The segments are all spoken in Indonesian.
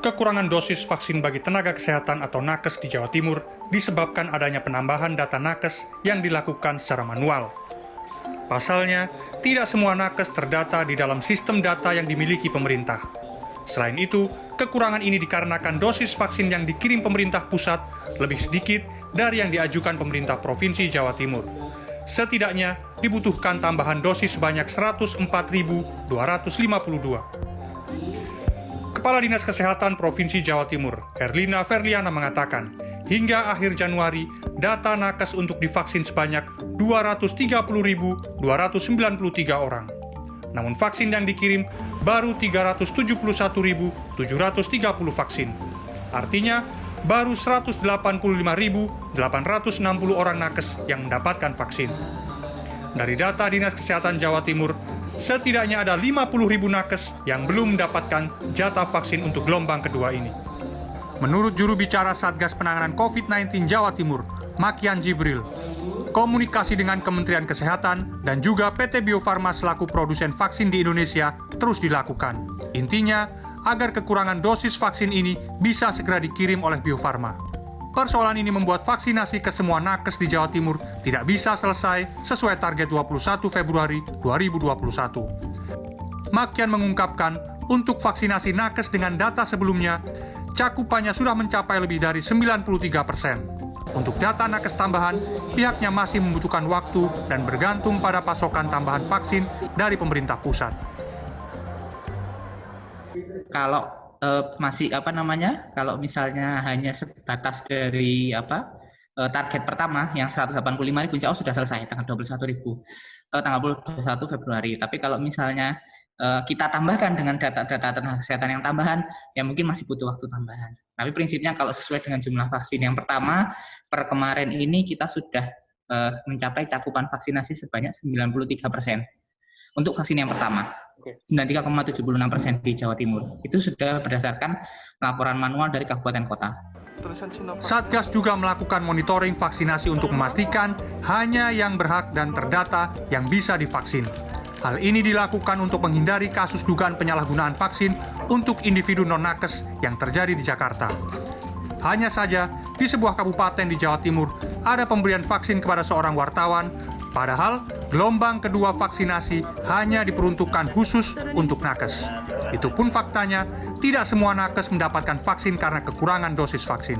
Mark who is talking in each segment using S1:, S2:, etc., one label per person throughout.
S1: Kekurangan dosis vaksin bagi tenaga kesehatan atau nakes di Jawa Timur disebabkan adanya penambahan data nakes yang dilakukan secara manual. Pasalnya, tidak semua nakes terdata di dalam sistem data yang dimiliki pemerintah. Selain itu, kekurangan ini dikarenakan dosis vaksin yang dikirim pemerintah pusat lebih sedikit dari yang diajukan pemerintah Provinsi Jawa Timur. Setidaknya dibutuhkan tambahan dosis sebanyak 104.252. Kepala Dinas Kesehatan Provinsi Jawa Timur, Herlina Ferliana mengatakan, hingga akhir Januari, data nakes untuk divaksin sebanyak 230.293 orang. Namun vaksin yang dikirim baru 371.730 vaksin. Artinya, baru 185.860 orang nakes yang mendapatkan vaksin. Dari data Dinas Kesehatan Jawa Timur, setidaknya ada 50.000 nakes yang belum mendapatkan jatah vaksin untuk gelombang kedua ini. Menurut juru bicara Satgas Penanganan COVID-19 Jawa Timur, Makian Jibril, komunikasi dengan Kementerian Kesehatan dan juga PT Bio Farma selaku produsen vaksin di Indonesia terus dilakukan. Intinya, agar kekurangan dosis vaksin ini bisa segera dikirim oleh Bio Farma. Persoalan ini membuat vaksinasi ke semua nakes di Jawa Timur tidak bisa selesai sesuai target 21 Februari 2021. Makian mengungkapkan, untuk vaksinasi nakes dengan data sebelumnya, cakupannya sudah mencapai lebih dari 93%. Untuk data nakes tambahan, pihaknya masih membutuhkan waktu dan bergantung pada pasokan tambahan vaksin dari pemerintah pusat.
S2: Kalau kalau misalnya hanya sebatas dari target pertama yang 185.000, insya Allah sudah selesai tanggal 21 Februari. Tapi kalau misalnya kita tambahkan dengan data-data tenaga kesehatan yang tambahan, ya mungkin masih butuh waktu tambahan. Tapi prinsipnya kalau sesuai dengan jumlah vaksin yang pertama, per kemarin ini kita sudah mencapai cakupan vaksinasi sebanyak 93%. Untuk vaksin yang pertama, 93,76% di Jawa Timur. Itu sudah berdasarkan laporan manual dari kabupaten kota.
S1: Satgas juga melakukan monitoring vaksinasi untuk memastikan hanya yang berhak dan terdata yang bisa divaksin. Hal ini dilakukan untuk menghindari kasus dugaan penyalahgunaan vaksin untuk individu non-nakes yang terjadi di Jakarta. Hanya saja, di sebuah kabupaten di Jawa Timur, ada pemberian vaksin kepada seorang wartawan, padahal gelombang kedua vaksinasi hanya diperuntukkan khusus untuk nakes. Itu pun faktanya, tidak semua nakes mendapatkan vaksin karena kekurangan dosis vaksin.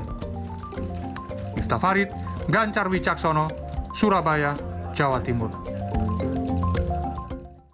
S1: Miftah Farid, Gancar Wicaksono, Surabaya, Jawa Timur.